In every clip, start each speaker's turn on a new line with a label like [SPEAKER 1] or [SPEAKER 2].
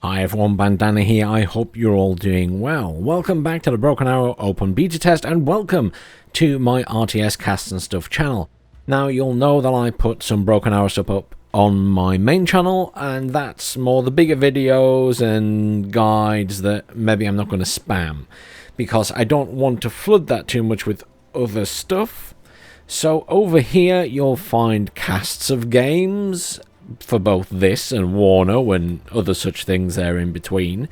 [SPEAKER 1] Hi everyone, Bandanner here. I hope you're all doing well. Welcome back to the Broken Arrow Open Beta Test and welcome to my RTS Cast and Stuff channel. Now you'll know that I put some Broken Arrow stuff up on my main channel, and that's more the bigger videos and guides that maybe I'm not going to spam because I don't want to flood that too much with other stuff. So over here you'll find casts of games for both this and Warner and other such things there in between.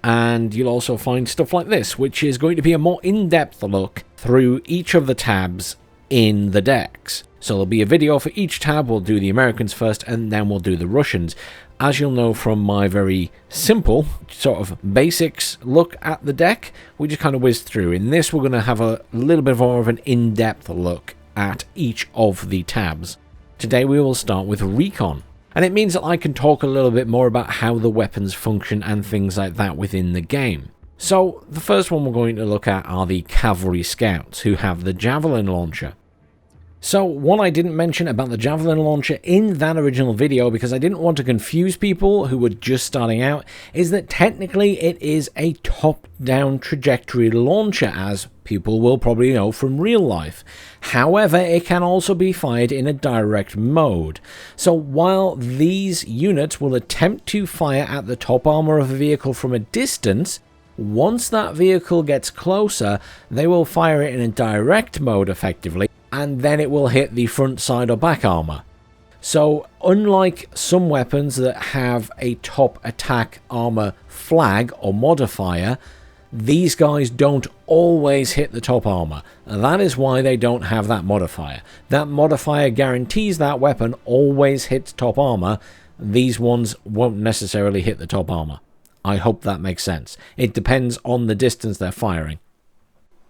[SPEAKER 1] And you'll also find stuff like this, which is going to be a more in-depth look through each of the tabs in the decks. So there'll be a video for each tab. We'll do the Americans first and then we'll do the Russians. As you'll know from my very simple sort of basics look at the deck, we just kind of whiz through. In this we're going to have a little bit more of an in-depth look at each of the tabs. Today we will start with Recon, and it means that I can talk a little bit more about how the weapons function and things like that within the game. So the first one we're going to look at are the Cavalry Scouts, who have the Javelin Launcher. So what I didn't mention about the Javelin Launcher in that original video, because I didn't want to confuse people who were just starting out, is that technically it is a top-down trajectory launcher, as people will probably know from real life. However, it can also be fired in a direct mode. So while these units will attempt to fire at the top armor of a vehicle from a distance, once that vehicle gets closer, they will fire it in a direct mode effectively, and then it will hit the front, side or back armor. So unlike some weapons that have a top attack armor flag or modifier, these guys don't always hit the top armor. That is why they don't have that modifier. That modifier guarantees that weapon always hits top armor. These ones won't necessarily hit the top armor. I hope that makes sense. It depends on the distance they're firing.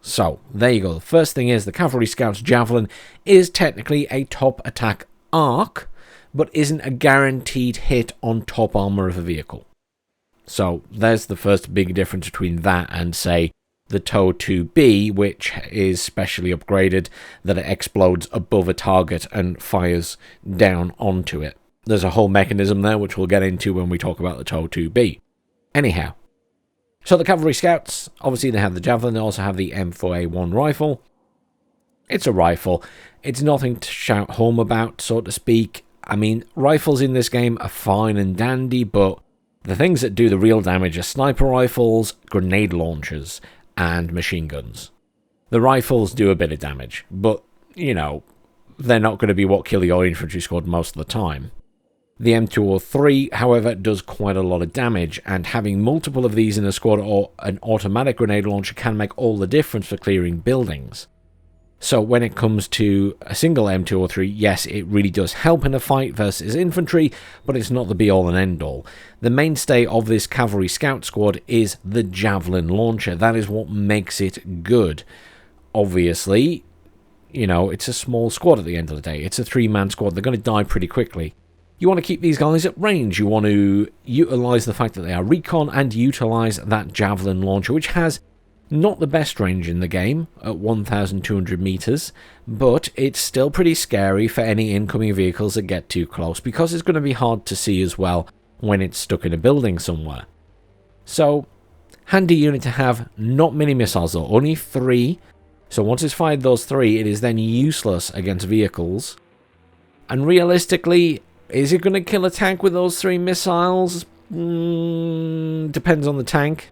[SPEAKER 1] So, there you go. The first thing is the Cavalry Scouts Javelin is technically a top attack arc, but isn't a guaranteed hit on top armor of a vehicle. So, there's the first big difference between that and, say, the TOW 2B, which is specially upgraded, that it explodes above a target and fires down onto it. There's a whole mechanism there, which we'll get into when we talk about the TOW 2B. Anyhow. So the Cavalry Scouts, obviously they have the Javelin, they also have the M4A1 rifle. It's a rifle. It's nothing to shout home about, so to speak. I mean, rifles in this game are fine and dandy, but the things that do the real damage are sniper rifles, grenade launchers, and machine guns. The rifles do a bit of damage, but, you know, they're not going to be what kill your infantry squad most of the time. The M203, however, does quite a lot of damage, and having multiple of these in a squad or an automatic grenade launcher can make all the difference for clearing buildings. So when it comes to a single M203, yes, it really does help in a fight versus infantry, but it's not the be-all and end-all. The mainstay of this Cavalry Scout squad is the Javelin Launcher. That is what makes it good. Obviously, you know, it's a small squad at the end of the day. It's a three-man squad. They're going to die pretty quickly. You want to keep these guys at range. You want to utilize the fact that they are recon and utilize that Javelin Launcher, which has not the best range in the game at 1,200 meters, but it's still pretty scary for any incoming vehicles that get too close, because it's going to be hard to see as well when it's stuck in a building somewhere. So, handy unit to have. Not many missiles though, only 3. So once it's fired those 3, it is then useless against vehicles. And realistically, is it going to kill a tank with those 3 missiles? Depends on the tank.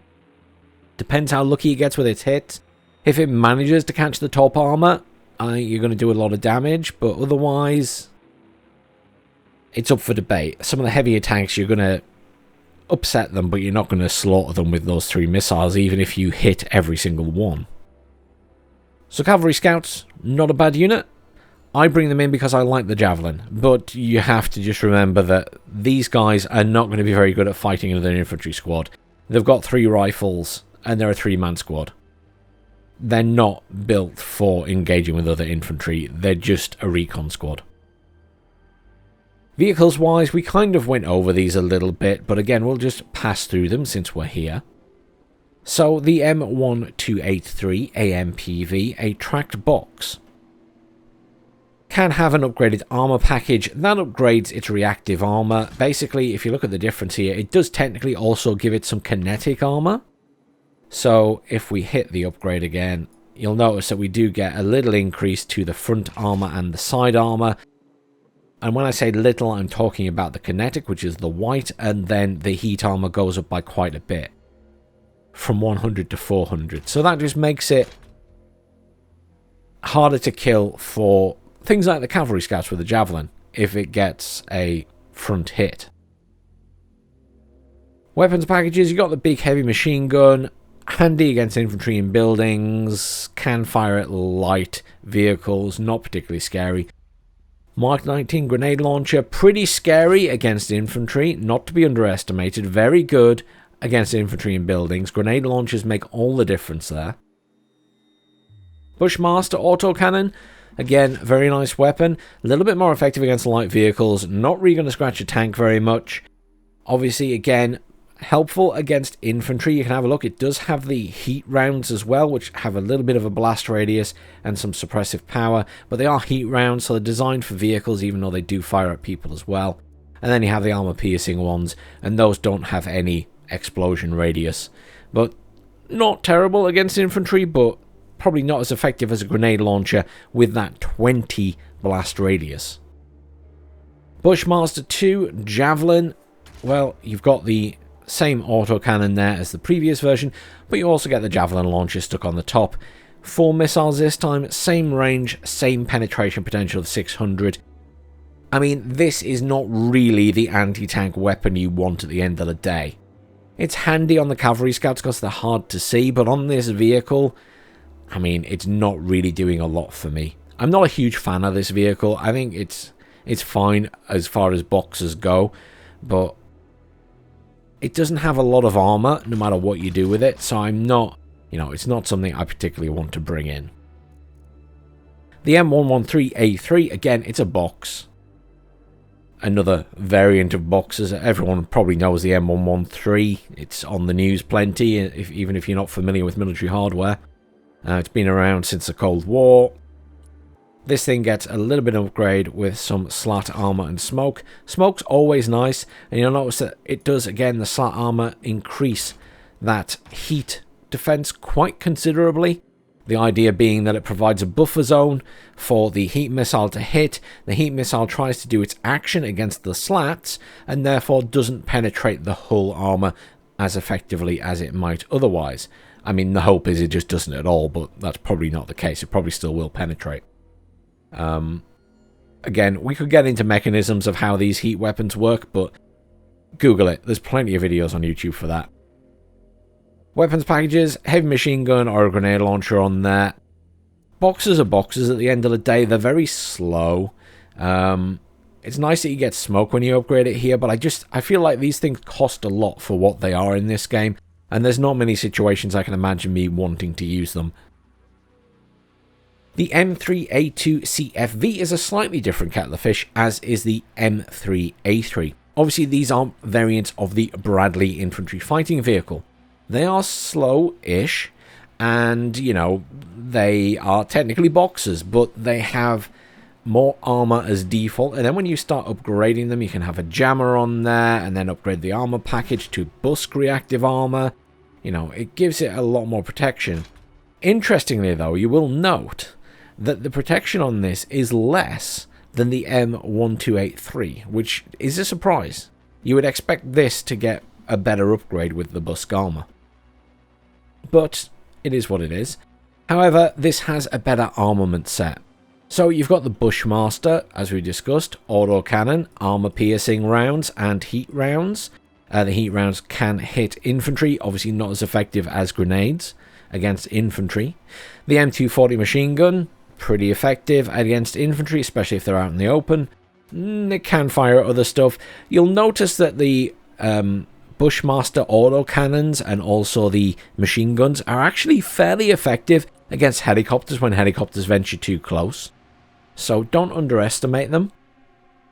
[SPEAKER 1] Depends how lucky it gets with its hit. If it manages to catch the top armor, you're going to do a lot of damage, but otherwise, it's up for debate. Some of the heavier tanks, you're going to upset them, but you're not going to slaughter them with those 3 missiles, even if you hit every single one. So Cavalry Scouts, not a bad unit. I bring them in because I like the Javelin, but you have to just remember that these guys are not going to be very good at fighting another infantry squad. They've got 3 rifles, and they're a 3-man squad. They're not built for engaging with other infantry, they're just a recon squad. Vehicles-wise, we kind of went over these a little bit, but again, we'll just pass through them since we're here. So, the M1283 AMPV, a tracked box. can have an upgraded armor package that upgrades its reactive armor. Basically, if you look at the difference here, it does technically also give it some kinetic armor. So if we hit the upgrade again, you'll notice that we do get a little increase to the front armor and the side armor. And when I say little, I'm talking about the kinetic, which is the white, and then the heat armor goes up by quite a bit, from 100 to 400. So that just makes it harder to kill for things like the Cavalry Scouts with the Javelin, if it gets a front hit. Weapons packages, you got the big heavy machine gun, handy against infantry in buildings, can fire at light vehicles, not particularly scary. Mark 19 grenade launcher, pretty scary against infantry, not to be underestimated, very good against infantry in buildings. Grenade launchers make all the difference there. Bushmaster autocannon, again, very nice weapon, a little bit more effective against light vehicles, not really going to scratch a tank very much. Obviously, again, helpful against infantry. You can have a look, it does have the heat rounds as well, which have a little bit of a blast radius and some suppressive power, but they are heat rounds, so they're designed for vehicles, even though they do fire at people as well. And then you have the armor piercing ones, and those don't have any explosion radius, but not terrible against infantry, but probably not as effective as a grenade launcher with that 20 blast radius. Bushmaster 2 Javelin, well, you've got the same autocannon there as the previous version, but you also get the Javelin Launcher stuck on the top. 4 missiles this time, same range, same penetration potential of 600. I mean, this is not really the anti-tank weapon you want at the end of the day. It's handy on the Cavalry Scouts because they're hard to see, but on this vehicle, I mean, it's not really doing a lot for me. I'm not a huge fan of this vehicle. I think it's fine as far as boxes go, but it doesn't have a lot of armor no matter what you do with it, so I'm not, it's not something I particularly want to bring in. The M113A3, again, it's a box. Another variant of boxes. Everyone probably knows the M113. It's on the news plenty, even if you're not familiar with military hardware. It's been around since the Cold War. This thing gets a little bit of upgrade with some slat armor and smoke. Smoke's always nice, and you'll notice that it does, again, the slat armor increase that heat defense quite considerably. The idea being that it provides a buffer zone for the heat missile to hit. The heat missile tries to do its action against the slats, and therefore doesn't penetrate the hull armor as effectively as it might otherwise. I mean, the hope is it just doesn't at all, but that's probably not the case. It probably still will penetrate. Again, we could get into mechanisms of how these heat weapons work, but Google it. There's plenty of videos on YouTube for that. Weapons packages, heavy machine gun or a grenade launcher on there. Boxes are boxes at the end of the day. They're very slow. It's nice that you get smoke when you upgrade it here, but I feel like these things cost a lot for what they are in this game, and there's not many situations I can imagine me wanting to use them. The M3A2 CFV is a slightly different kettle of fish, as is the M3A3. Obviously, these are variants of the Bradley infantry fighting vehicle. They are slow-ish, and, they are technically boxers, but they have more armor as default, and then when you start upgrading them, you can have a jammer on there, and then upgrade the armor package to busk reactive armor. It gives it a lot more protection. Interestingly, though, you will note that the protection on this is less than the M1283, which is a surprise. You would expect this to get a better upgrade with the busk armor. But it is what it is. However, this has a better armament set. So you've got the Bushmaster, as we discussed, autocannon, armor piercing rounds, and heat rounds. The heat rounds can hit infantry, obviously not as effective as grenades against infantry. The M240 machine gun, pretty effective against infantry, especially if they're out in the open. It can fire other stuff. You'll notice that the Bushmaster autocannons and also the machine guns are actually fairly effective against helicopters when helicopters venture too close. So don't underestimate them.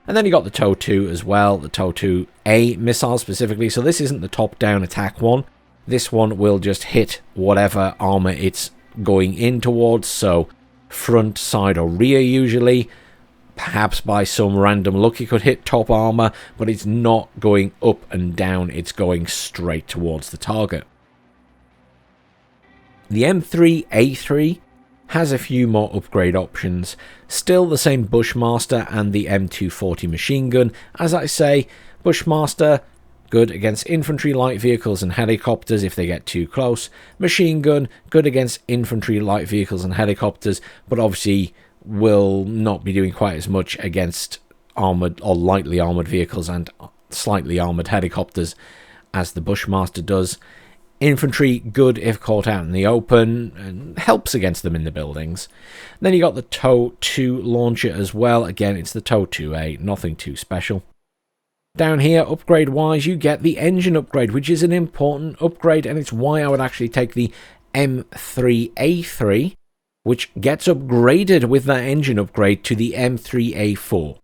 [SPEAKER 1] And then you got the TOW-2 as well, the TOW-2A missile specifically. So this isn't the top-down attack one. This one will just hit whatever armor it's going in towards. So front, side, or rear usually. Perhaps by some random luck it could hit top armor, but it's not going up and down, it's going straight towards the target. The M3A3 has a few more upgrade options. Still the same Bushmaster and the M240 machine gun. As I say, Bushmaster, good against infantry, light vehicles and helicopters if they get too close. Machine gun, good against infantry, light vehicles and helicopters, but obviously will not be doing quite as much against armored or lightly armored vehicles and slightly armored helicopters as the Bushmaster does. Infantry, good if caught out in the open, and helps against them in the buildings. Then you got the TOW 2 launcher as well. Again, it's the TOW 2A, nothing too special. Down here, upgrade wise, you get the engine upgrade, which is an important upgrade, and it's why I would actually take the M3A3, which gets upgraded with that engine upgrade to the M3A4.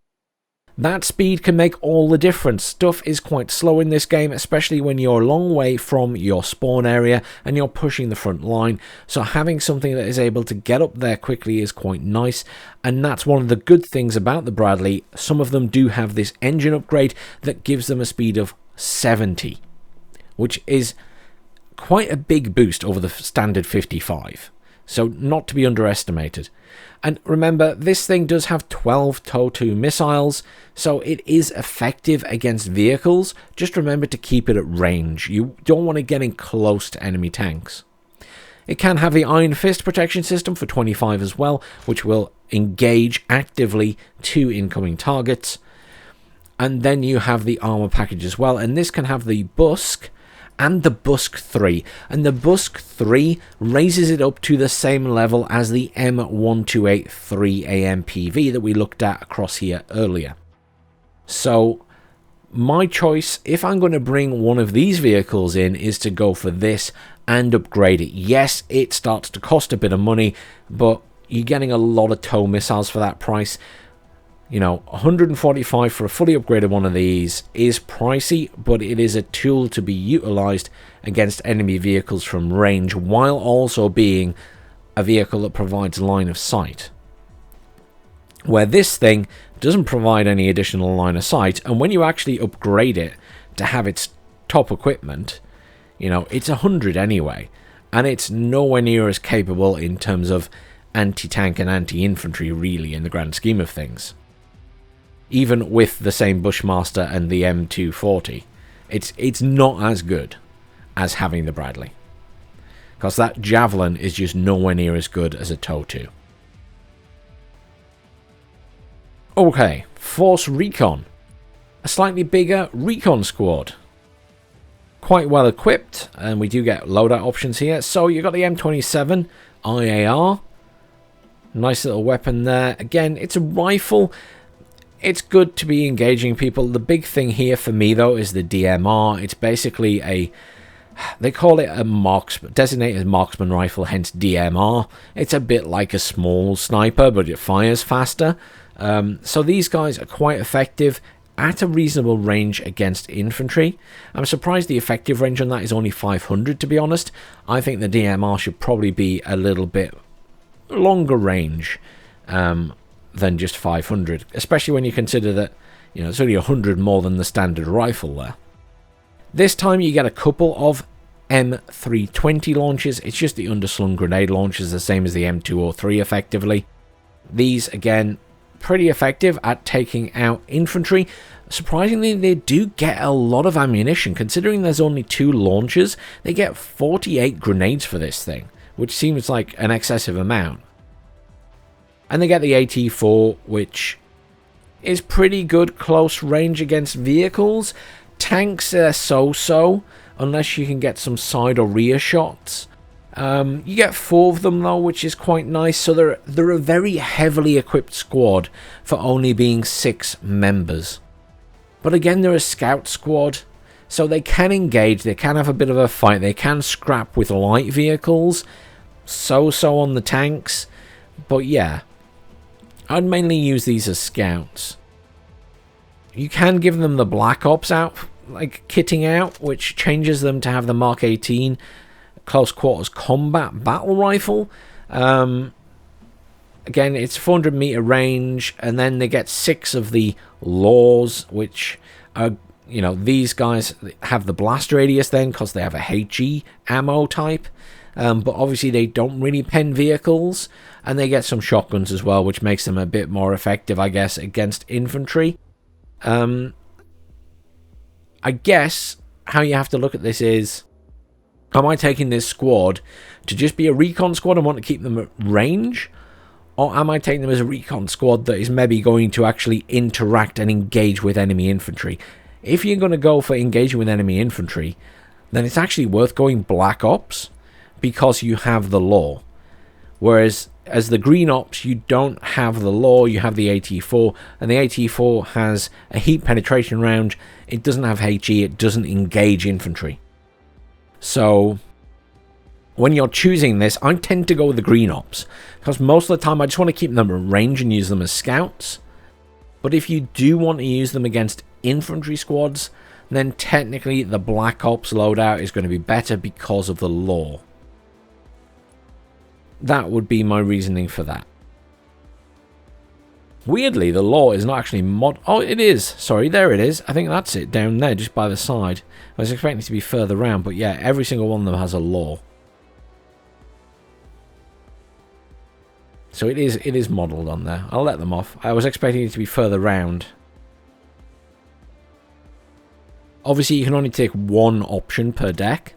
[SPEAKER 1] That speed can make all the difference. Stuff is quite slow in this game, especially when you're a long way from your spawn area and you're pushing the front line. So having something that is able to get up there quickly is quite nice. And that's one of the good things about the Bradley. Some of them do have this engine upgrade that gives them a speed of 70, which is quite a big boost over the standard 55. So not to be underestimated. And remember, this thing does have 12 TOW 2 missiles, so it is effective against vehicles. Just remember to keep it at range. You don't want to get in close to enemy tanks. It can have the Iron Fist protection system for 25 as well, which will engage actively 2 incoming targets. And then you have the armor package as well, and this can have the Busk and the Busk 3, and the Busk 3 raises it up to the same level as the M1283 AMPV that we looked at across here earlier. So my choice, if I'm going to bring one of these vehicles in, is to go for this and upgrade it. Yes, it starts to cost a bit of money, but you're getting a lot of TOW missiles for that price. You know, 145 for a fully upgraded one of these is pricey, but it is a tool to be utilized against enemy vehicles from range, while also being a vehicle that provides line of sight. Where this thing doesn't provide any additional line of sight, and when you actually upgrade it to have its top equipment, you know, it's 100 anyway, and it's nowhere near as capable in terms of anti-tank and anti-infantry really in the grand scheme of things. Even with the same Bushmaster and the M240, it's not as good as having the Bradley. Because that Javelin is just nowhere near as good as a TOW 2. Okay, Force Recon. A slightly bigger Recon squad. Quite well equipped, and we do get loadout options here. So you've got the M27 IAR. Nice little weapon there. Again, it's a rifle. It's good to be engaging people. The big thing here for me, though, is the DMR. It's basically they call it a designated marksman rifle, hence DMR. It's a bit like a small sniper, but it fires faster. So these guys are quite effective at a reasonable range against infantry. I'm surprised the effective range on that is only 500, to be honest. I think the DMR should probably be a little bit longer range than just 500, especially when you consider that, you know, it's only 100 more than the standard rifle there. This time you get a couple of M320 launches. It's just the underslung grenade launchers, the same as the M203 effectively. These, again, pretty effective at taking out infantry. Surprisingly, they do get a lot of ammunition. Considering there's only 2 launchers, they get 48 grenades for this thing, which seems like an excessive amount. And they get the AT4, which is pretty good close range against vehicles. Tanks are so-so, unless you can get some side or rear shots. You get 4 of them, though, which is quite nice. So they're a very heavily equipped squad for only being 6 members. But again, they're a scout squad, so they can engage, they can have a bit of a fight, they can scrap with light vehicles. So-so on the tanks. But yeah, I'd mainly use these as scouts. You can give them the Black Ops out, like kitting out, which changes them to have the Mark 18 close quarters combat battle rifle. Again, it's 400-meter range, and then they get 6 of the laws, which are, these guys have the blast radius then because they have a HE ammo type. But obviously they don't really pen vehicles, and they get some shotguns as well, which makes them a bit more effective, I guess, against infantry. I guess how you have to look at this is, am I taking this squad to just be a recon squad and want to keep them at range? Or am I taking them as a recon squad that is maybe going to actually interact and engage with enemy infantry? If you're going to go for engaging with enemy infantry, then it's actually worth going Black Ops, because you have the law. Whereas as the Green Ops, you don't have the law, you have the AT4, and the AT4 has a heat penetration round. It doesn't have HE, it doesn't engage infantry. So when you're choosing this, I tend to go with the Green Ops, because most of the time I just want to keep them at range and use them as scouts. But if you do want to use them against infantry squads, then technically the Black Ops loadout is going to be better because of the law. That would be my reasoning for that. Weirdly, the law is not actually Oh, it is. Sorry, there it is. I think that's it down there, just by the side. I was expecting it to be further around, but yeah, every single one of them has a law. So it is modelled on there. I'll let them off. I was expecting it to be further round. Obviously, you can only take one option per deck.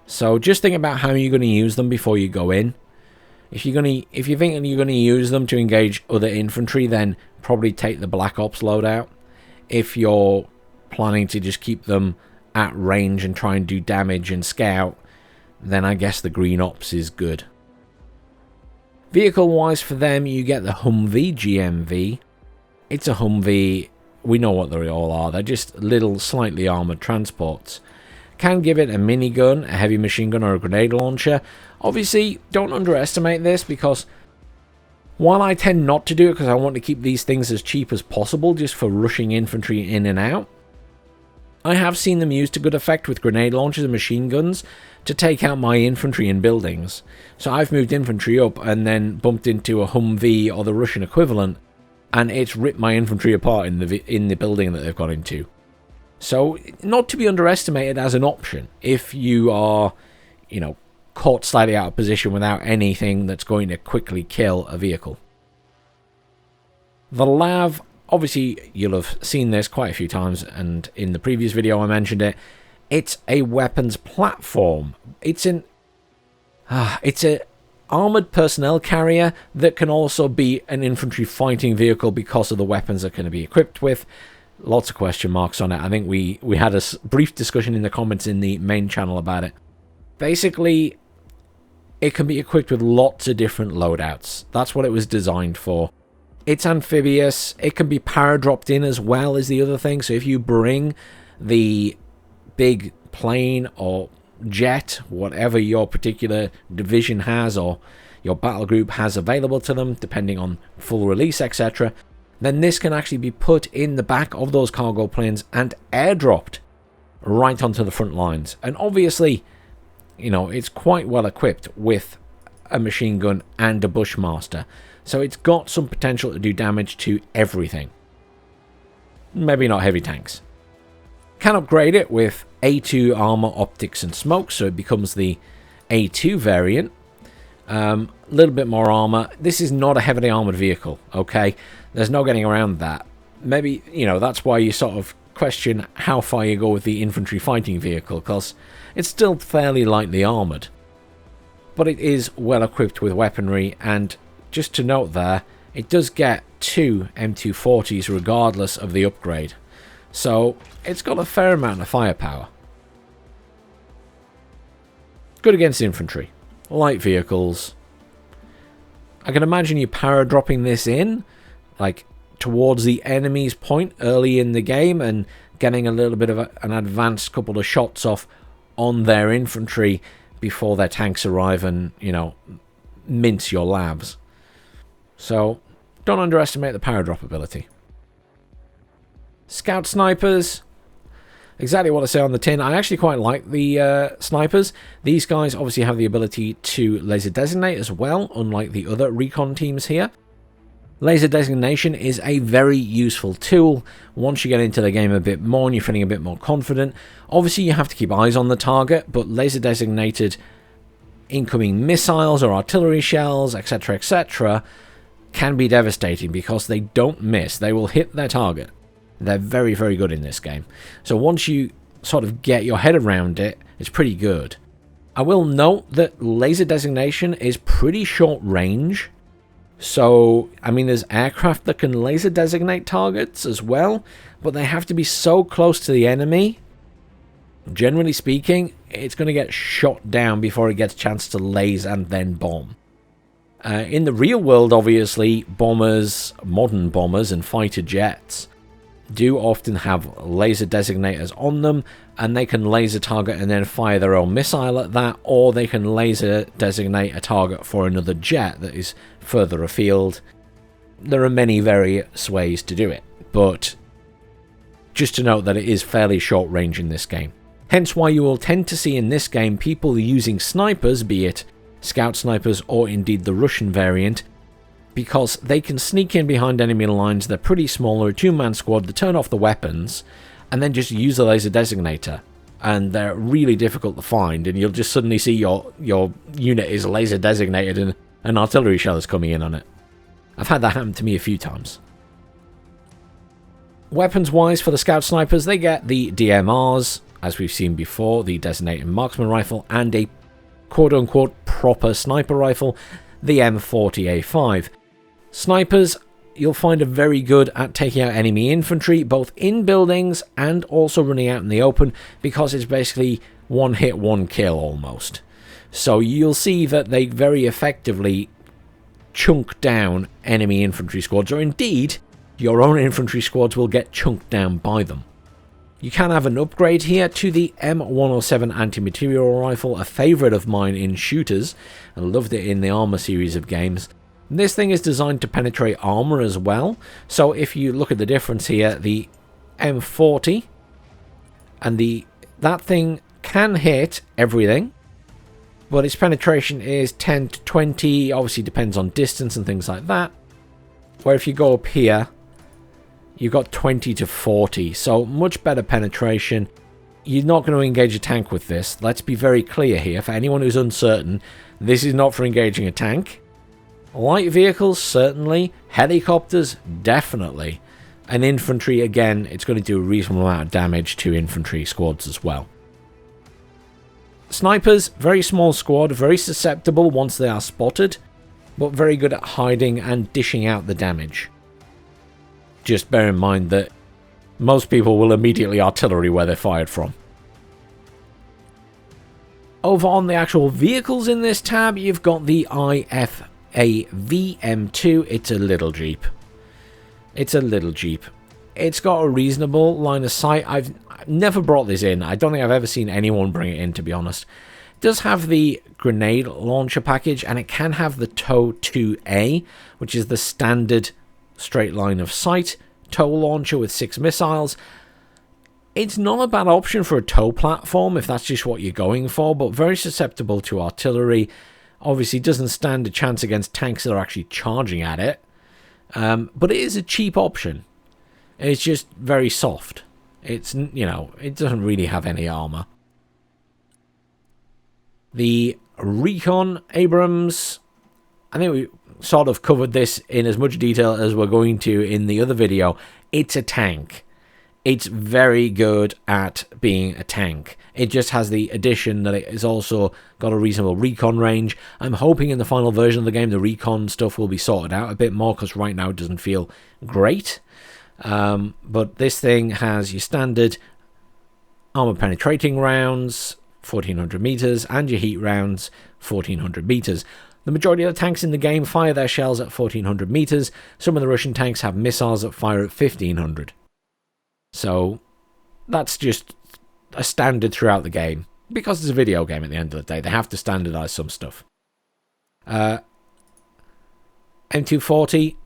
[SPEAKER 1] So just think about how you're going to use them before you go in. If you're thinking you're going to use them to engage other infantry, then probably take the Black Ops loadout. If you're planning to just keep them at range and try and do damage and scout, then I guess the Green Ops is good. Vehicle-wise for them, you get the Humvee GMV. It's a Humvee. We know what they all are. They're just little, slightly armoured transports. Can give it a minigun, a heavy machine gun, or a grenade launcher. Obviously, don't underestimate this, because while I tend not to do it because I want to keep these things as cheap as possible just for rushing infantry in and out, I have seen them used to good effect with grenade launchers and machine guns to take out my infantry in buildings. So I've moved infantry up and then bumped into a Humvee or the Russian equivalent, and it's ripped my infantry apart in the building that they've got into. So, not to be underestimated as an option if you are, caught slightly out of position without anything that's going to quickly kill a vehicle. The Lav, obviously you'll have seen this quite a few times, and in the previous video I mentioned it. It's a weapons platform. It's a armoured personnel carrier that can also be an infantry fighting vehicle because of the weapons it can be equipped with. Lots of question marks on it. I think we had a brief discussion in the comments in the main channel about it. Basically, it can be equipped with lots of different loadouts. That's what it was designed for. It's amphibious. It can be paradropped in as well as the other thing. So if you bring the big plane or jet, whatever your particular division has or your battle group has available to them, depending on full release, etc., then this can actually be put in the back of those cargo planes and airdropped right onto the front lines. And obviously, it's quite well equipped with a machine gun and a Bushmaster. So it's got some potential to do damage to everything. Maybe not heavy tanks. Can upgrade it with A2 armor, optics, and smoke, so it becomes the A2 variant. A little bit more armor. This is not a heavily armored vehicle, okay? There's no getting around that. Maybe, that's why you sort of question how far you go with the infantry fighting vehicle, because it's still fairly lightly armored. But it is well equipped with weaponry, and just to note there, it does get 2 M240s regardless of the upgrade. So, it's got a fair amount of firepower. Good against infantry. Light vehicles. I can imagine you paradropping this in, like, towards the enemy's point early in the game and getting a little bit of an advanced couple of shots off on their infantry before their tanks arrive and, mince your labs. So, don't underestimate the paradrop ability. Scout snipers. exactly what I say on the tin. I actually quite like the snipers. These guys obviously have the ability to laser designate as well, unlike the other recon teams here. Laser designation is a very useful tool once you get into the game a bit more and you're feeling a bit more confident. Obviously you have to keep eyes on the target, but laser designated incoming missiles or artillery shells, etc., etc., can be devastating because they don't miss. They will hit their target. They're very, very good in this game. So once you sort of get your head around it, it's pretty good. I will note that laser designation is pretty short range. So, I mean, there's aircraft that can laser designate targets as well, but they have to be so close to the enemy. Generally speaking, it's going to get shot down before it gets a chance to laser and then bomb. In the real world, obviously, bombers, modern bombers and fighter jets do often have laser designators on them, and they can laser target and then fire their own missile at that, or they can laser designate a target for another jet that is further afield. There are many various ways to do it, but just to note that it is fairly short range in this game. Hence why you will tend to see in this game people using snipers, be it scout snipers or indeed the Russian variant, because they can sneak in behind enemy lines. They're pretty small, they're a two-man squad, they turn off the weapons and then just use the laser designator, and they're really difficult to find, and you'll just suddenly see your unit is laser designated and an artillery shell is coming in on it. I've had that happen to me a few times. Weapons wise for the scout snipers, they get the DMRs, as we've seen before, the designated marksman rifle, and a quote-unquote proper sniper rifle, the M40A5. Snipers, you'll find are very good at taking out enemy infantry, both in buildings and also running out in the open, because it's basically one hit, one kill almost. So you'll see that they very effectively chunk down enemy infantry squads, or indeed, your own infantry squads will get chunked down by them. You can have an upgrade here to the M107 anti-material rifle, a favourite of mine in shooters. I loved it in the armour series of games. This thing is designed to penetrate armour as well. So if you look at the difference here, the M40 and that thing can hit everything, but its penetration is 10 to 20, obviously depends on distance and things like that. Where if you go up here, you've got 20 to 40, so much better penetration. You're not going to engage a tank with this. Let's be very clear here. For anyone who's uncertain, this is not for engaging a tank. Light vehicles, certainly. Helicopters, definitely. And infantry, again, it's going to do a reasonable amount of damage to infantry squads as well. Snipers, very small squad, very susceptible once they are spotted, but very good at hiding and dishing out the damage. Just bear in mind that most people will immediately artillery where they're fired from. Over on the actual vehicles in this tab, you've got the IFA VM2. It's a little Jeep. It's got a reasonable line of sight. I've never brought this in. I don't think I've ever seen anyone bring it in, to be honest. It does have the grenade launcher package, and it can have the TOW 2A, which is the standard straight line of sight TOW launcher with 6 missiles. It's not a bad option for a TOW platform if that's just what you're going for, but very susceptible to artillery. Obviously doesn't stand a chance against tanks that are actually charging at it, but it is a cheap option. It's just very soft. It's, you know, it doesn't really have any armor. The Recon Abrams, I think we sort of covered this in as much detail as we're going to in the other video. It's a tank. It's very good at being a tank. It just has the addition that it has also got a reasonable recon range. I'm hoping in the final version of the game the recon stuff will be sorted out a bit more, because right now it doesn't feel great. But this thing has your standard armor penetrating rounds, 1400 meters, and your heat rounds, 1400 meters. The majority of the tanks in the game fire their shells at 1400 meters. Some of the Russian tanks have missiles that fire at 1500. So that's just a standard throughout the game. Because it's a video game at the end of the day, they have to standardize some stuff. M240,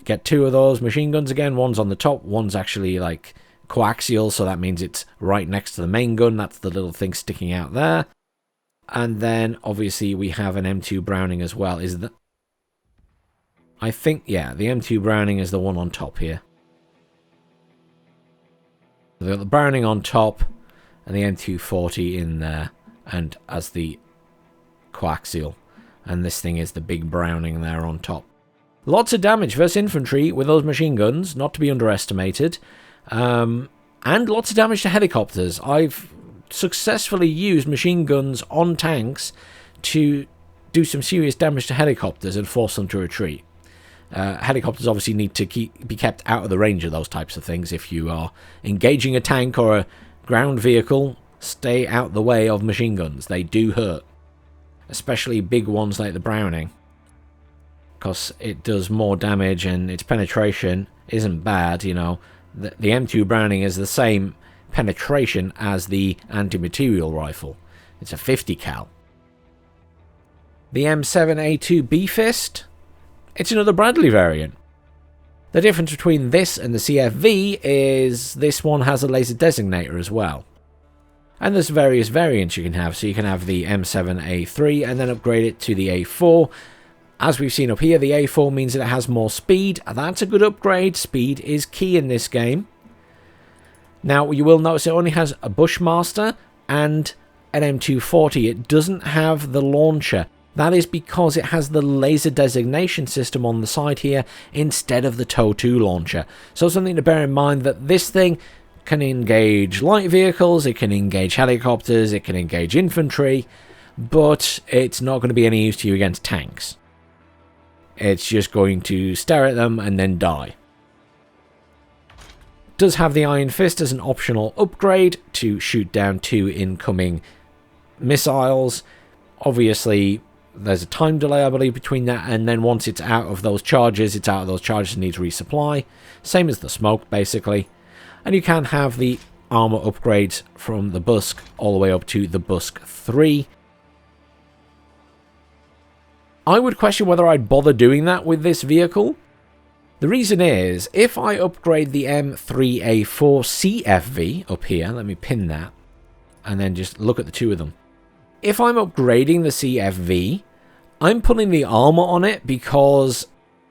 [SPEAKER 1] get 2 of those machine guns again. One's on the top, one's actually like coaxial, so that means it's right next to the main gun. That's the little thing sticking out there. And then, obviously, we have an M2 Browning as well. Is that... I think, yeah, the M2 Browning is the one on top here. We've got the Browning on top and the M240 in there, and as the coaxial. And this thing is the big Browning there on top. Lots of damage versus infantry with those machine guns, not to be underestimated. And lots of damage to helicopters. I've successfully used machine guns on tanks to do some serious damage to helicopters and force them to retreat. Helicopters obviously need to be kept out of the range of those types of things. If you are engaging a tank or a ground vehicle, stay out the way of machine guns. They do hurt. Especially big ones like the Browning. Because it does more damage and its penetration isn't bad, you know. The M2 Browning is the same penetration as the anti-material rifle. It's a 50 cal. The M7A2 B-Fist, it's another Bradley variant. The difference between this and the CFV is this one has a laser designator as well. And there's various variants you can have. So you can have the M7A3 and then upgrade it to the A4. As we've seen up here, the A4 means that it has more speed. That's a good upgrade. Speed is key in this game. Now, you will notice it only has a Bushmaster and an M240. It doesn't have the launcher. That is because it has the laser designation system on the side here instead of the TOW2 launcher. So something to bear in mind that this thing can engage light vehicles, it can engage helicopters, it can engage infantry, but it's not going to be any use to you against tanks. It's just going to stare at them and then die. Does have the Iron Fist as an optional upgrade to shoot down 2 incoming missiles. Obviously, there's a time delay, I believe, between that, and then once it's out of those charges, and needs resupply. Same as the smoke, basically. And you can have the armor upgrades from the Busk all the way up to the Busk 3. I would question whether I'd bother doing that with this vehicle. The reason is, if I upgrade the M3A4 CFV up here, let me pin that, and then just look at the two of them. If I'm upgrading the CFV, I'm putting the armor on it because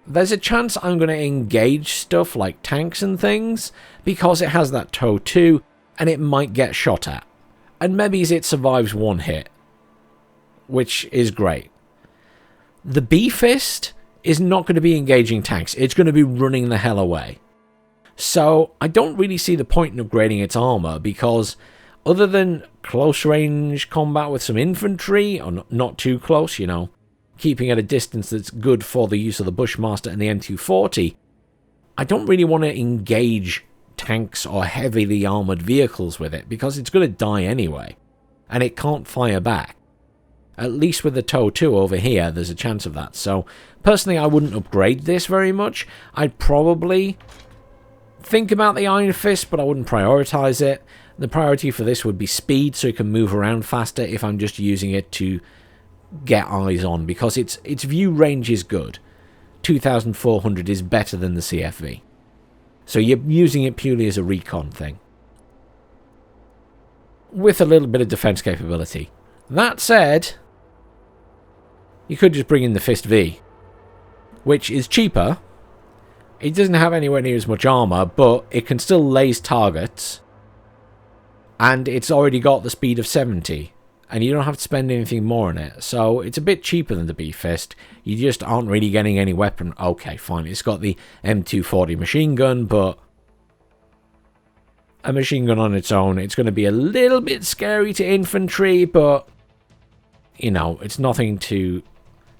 [SPEAKER 1] there's a chance I'm going to engage stuff like tanks and things because it has that TOW2 and it might get shot at. And maybe it survives one hit, which is great. The B-Fist is not going to be engaging tanks. It's going to be running the hell away. So I don't really see the point in upgrading its armor because other than close range combat with some infantry, or not too close, you know, keeping at a distance that's good for the use of the Bushmaster and the M240, I don't really want to engage tanks or heavily armored vehicles with it because it's going to die anyway, and it can't fire back. At least with the TOW2 over here, there's a chance of that. So, personally, I wouldn't upgrade this very much. I'd probably think about the Iron Fist, but I wouldn't prioritize it. The priority for this would be speed, so it can move around faster if I'm just using it to get eyes on, because its view range is good. 2,400 is better than the CFV. So you're using it purely as a recon thing, with a little bit of defense capability. That said, you could just bring in the Fist V, which is cheaper. It doesn't have anywhere near as much armor, but it can still laze targets. And it's already got the speed of 70. And you don't have to spend anything more on it. So it's a bit cheaper than the B-Fist. You just aren't really getting any weapon. Okay, fine. It's got the M240 machine gun, but a machine gun on its own, it's going to be a little bit scary to infantry, but, you know, it's nothing to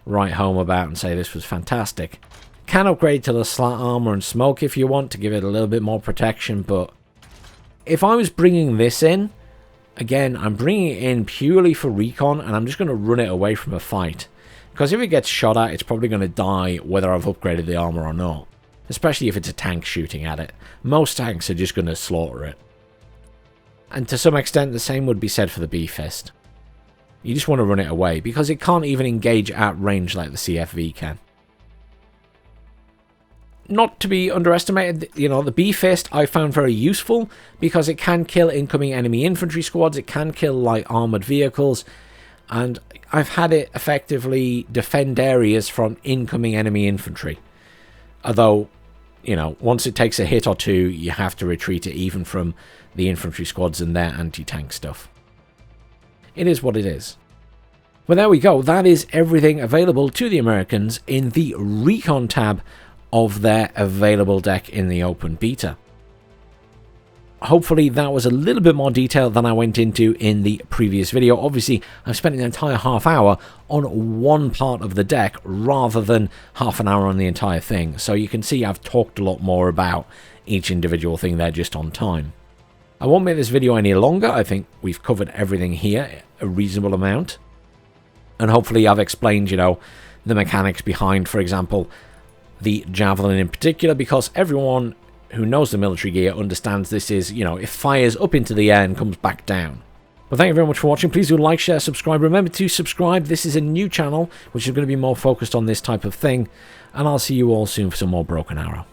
[SPEAKER 1] write home about and say this was fantastic. Can upgrade to the slat armor and smoke if you want to give it a little bit more protection, but if I was bringing this in, again, I'm bringing it in purely for recon, and I'm just going to run it away from a fight. Because if it gets shot at, it's probably going to die whether I've upgraded the armor or not. Especially if it's a tank shooting at it. Most tanks are just going to slaughter it. And to some extent, the same would be said for the B-Fist. You just want to run it away, because it can't even engage at range like the CFV can. not to be underestimated. You know, the B-Fist I found very useful because it can kill incoming enemy infantry squads, it can kill light armored vehicles, and I've had it effectively defend areas from incoming enemy infantry. Although, you know, once it takes a hit or two, you have to retreat it even from the infantry squads and their anti-tank stuff. It is what it is. Well, there we go. That is everything available to the Americans in the Recon tab of their available deck in the open beta. Hopefully that was a little bit more detail than I went into in the previous video. Obviously, I've spent an entire half hour on one part of the deck rather than half an hour on the entire thing. So you can see I've talked a lot more about each individual thing there just on time. I won't make this video any longer. I think we've covered everything here, a reasonable amount. And hopefully I've explained, you know, the mechanics behind, for example, the Javelin in particular, because everyone who knows the military gear understands this is, you know, it fires up into the air and comes back down. Well, thank you very much for watching. Please do like, share, subscribe. Remember to subscribe. This is a new channel, which is going to be more focused on this type of thing. And I'll see you all soon for some more Broken Arrow.